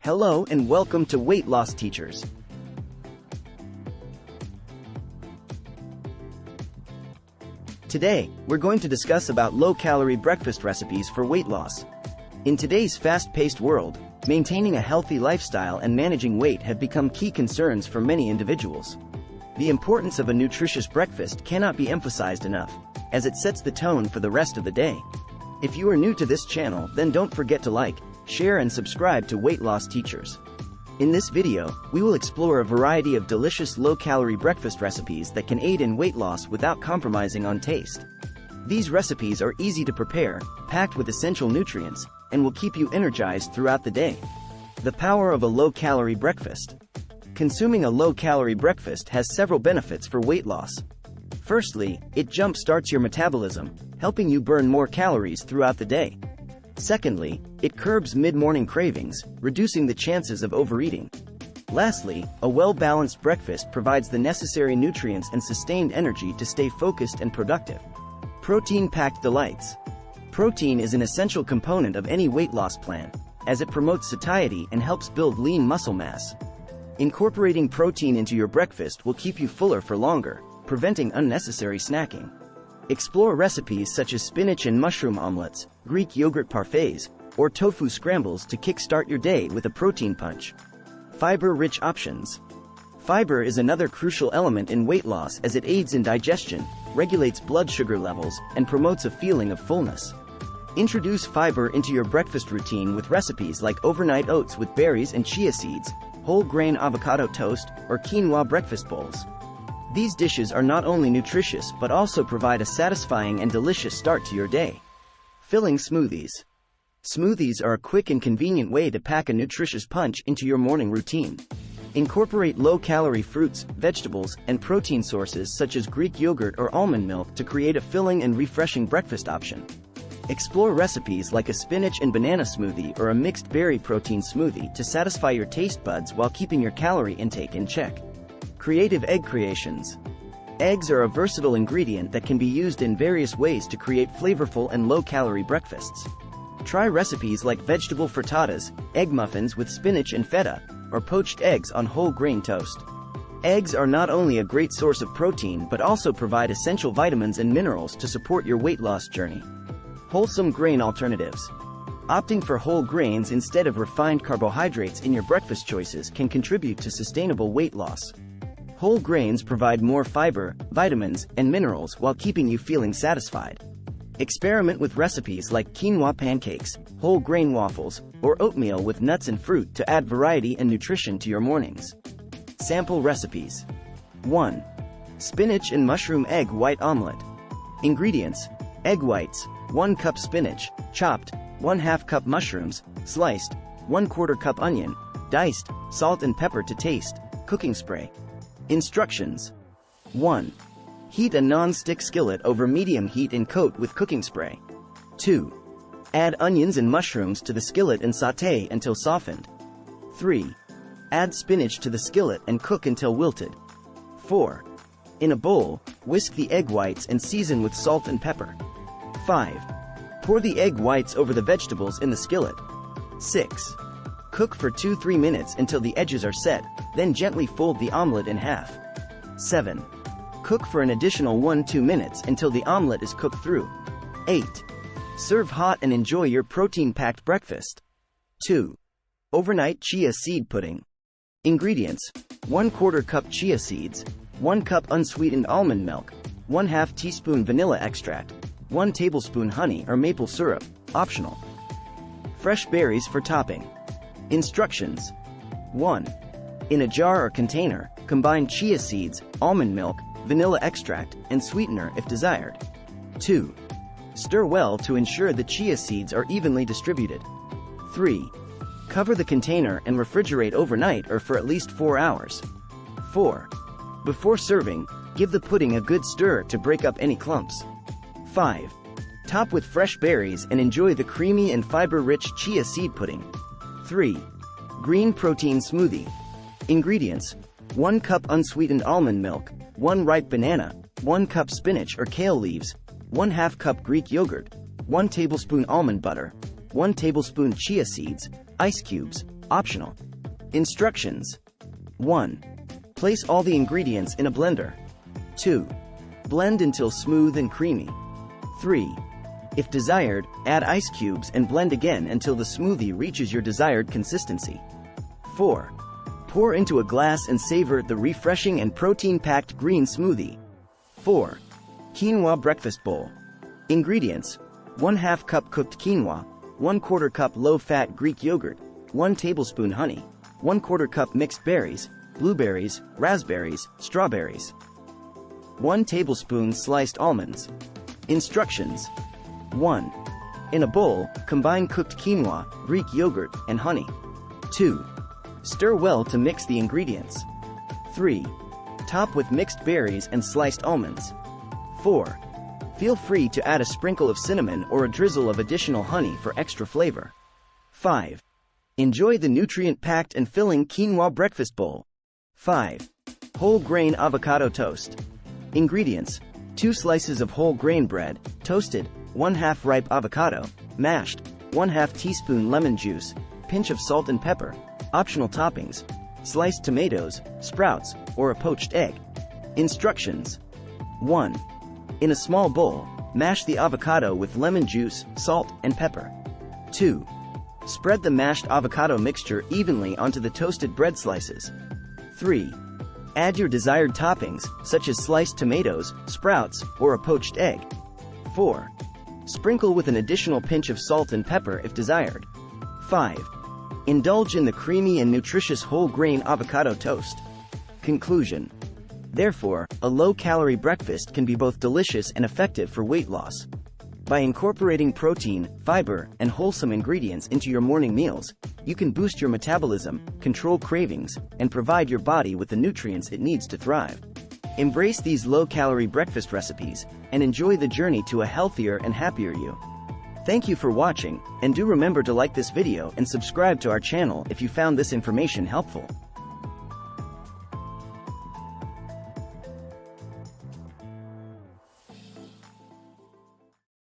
Hello and welcome to Weight Loss Teachers. Today, we're going to discuss about low-calorie breakfast recipes for weight loss. In today's fast-paced world, maintaining a healthy lifestyle and managing weight have become key concerns for many individuals. The importance of a nutritious breakfast cannot be emphasized enough, as it sets the tone for the rest of the day. If you are new to this channel, then don't forget to like, share and subscribe to Weight Loss Teachers. In this video, we will explore a variety of delicious low-calorie breakfast recipes that can aid in weight loss without compromising on taste. These recipes are easy to prepare, packed with essential nutrients, and will keep you energized throughout the day. The power of a low-calorie breakfast. Consuming a low-calorie breakfast has several benefits for weight loss. Firstly, it jump-starts your metabolism, helping you burn more calories throughout the day. Secondly, it curbs mid-morning cravings, reducing the chances of overeating. Lastly, a well-balanced breakfast provides the necessary nutrients and sustained energy to stay focused and productive. Protein-packed delights. Protein is an essential component of any weight loss plan, as it promotes satiety and helps build lean muscle mass. Incorporating protein into your breakfast will keep you fuller for longer, preventing unnecessary snacking. Explore recipes such as spinach and mushroom omelets, Greek yogurt parfaits, or tofu scrambles to kickstart your day with a protein punch. Fiber-rich options. Fiber is another crucial element in weight loss as it aids in digestion, regulates blood sugar levels, and promotes a feeling of fullness. Introduce fiber into your breakfast routine with recipes like overnight oats with berries and chia seeds, whole grain avocado toast, or quinoa breakfast bowls. These dishes are not only nutritious but also provide a satisfying and delicious start to your day. Filling smoothies. Smoothies are a quick and convenient way to pack a nutritious punch into your morning routine. Incorporate low-calorie fruits, vegetables, and protein sources such as Greek yogurt or almond milk to create a filling and refreshing breakfast option. Explore recipes like a spinach and banana smoothie or a mixed berry protein smoothie to satisfy your taste buds while keeping your calorie intake in check. Creative egg creations. Eggs are a versatile ingredient that can be used in various ways to create flavorful and low-calorie breakfasts. Try recipes like vegetable frittatas, egg muffins with spinach and feta, or poached eggs on whole grain toast. Eggs are not only a great source of protein but also provide essential vitamins and minerals to support your weight loss journey. Wholesome grain alternatives. Opting for whole grains instead of refined carbohydrates in your breakfast choices can contribute to sustainable weight loss. Whole grains provide more fiber, vitamins, and minerals while keeping you feeling satisfied. Experiment with recipes like quinoa pancakes, whole grain waffles, or oatmeal with nuts and fruit to add variety and nutrition to your mornings. Sample recipes. 1. Spinach and mushroom egg white omelet. Ingredients: egg whites, 1 cup spinach, chopped, 1/2 cup mushrooms, sliced, 1/4 cup onion, diced, salt and pepper to taste, cooking spray. Instructions. 1. Heat a non-stick skillet over medium heat and coat with cooking spray. 2. Add onions and mushrooms to the skillet and sauté until softened. 3. Add spinach to the skillet and cook until wilted. 4. In a bowl, whisk the egg whites and season with salt and pepper. 5. Pour the egg whites over the vegetables in the skillet. 6. Cook for 2-3 minutes until the edges are set, then gently fold the omelet in half. 7. Cook for an additional 1-2 minutes until the omelet is cooked through. 8. Serve hot and enjoy your protein-packed breakfast. 2. Overnight chia seed pudding. Ingredients: 1/4 cup chia seeds, 1 cup unsweetened almond milk, 1/2 teaspoon vanilla extract, 1 tablespoon honey or maple syrup, optional. Fresh berries for topping. Instructions. 1. In a jar or container, combine chia seeds, almond milk, vanilla extract, and sweetener if desired. 2. Stir well to ensure the chia seeds are evenly distributed. 3. Cover the container and refrigerate overnight or for at least 4 hours. 4. Before serving, give the pudding a good stir to break up any clumps. 5. Top with fresh berries and enjoy the creamy and fiber-rich chia seed pudding. 3. Green protein smoothie. Ingredients: 1 cup unsweetened almond milk, 1 ripe banana, 1 cup spinach or kale leaves, 1/2 cup Greek yogurt, 1 tablespoon almond butter, 1 tablespoon chia seeds, ice cubes, Optional. Instructions. 1. Place all the ingredients in a blender. 2. Blend until smooth and creamy. 3. If desired, add ice cubes and blend again until the smoothie reaches your desired consistency. 4. Pour into a glass and savor the refreshing and protein-packed green smoothie. 4. Quinoa breakfast bowl. Ingredients: 1/2 cup cooked quinoa, 1/4 cup low-fat Greek yogurt, 1 tablespoon honey, 1/4 cup mixed berries, blueberries, raspberries, strawberries. 1 tablespoon sliced almonds. Instructions. 1. In a bowl, combine cooked quinoa, Greek yogurt, and honey. 2. Stir well to mix the ingredients. 3. Top with mixed berries and sliced almonds. 4. Feel free to add a sprinkle of cinnamon or a drizzle of additional honey for extra flavor. 5. Enjoy the nutrient-packed and filling quinoa breakfast bowl. 5. Whole grain avocado toast. Ingredients: 2 slices of whole grain bread, toasted, 1/2 ripe avocado, mashed, 1/2 teaspoon lemon juice, pinch of salt and pepper. Optional toppings: sliced tomatoes, sprouts, or a poached egg. Instructions. 1. In a small bowl, mash the avocado with lemon juice, salt, and pepper. 2. Spread the mashed avocado mixture evenly onto the toasted bread slices. 3. Add your desired toppings, such as sliced tomatoes, sprouts, or a poached egg. 4. Sprinkle with an additional pinch of salt and pepper if desired. 5. Indulge in the creamy and nutritious whole grain avocado toast. Conclusion. Therefore, a low-calorie breakfast can be both delicious and effective for weight loss. By incorporating protein, fiber, and wholesome ingredients into your morning meals, you can boost your metabolism, control cravings, and provide your body with the nutrients it needs to thrive. Embrace these low-calorie breakfast recipes, and enjoy the journey to a healthier and happier you. Thank you for watching, and do remember to like this video and subscribe to our channel if you found this information helpful.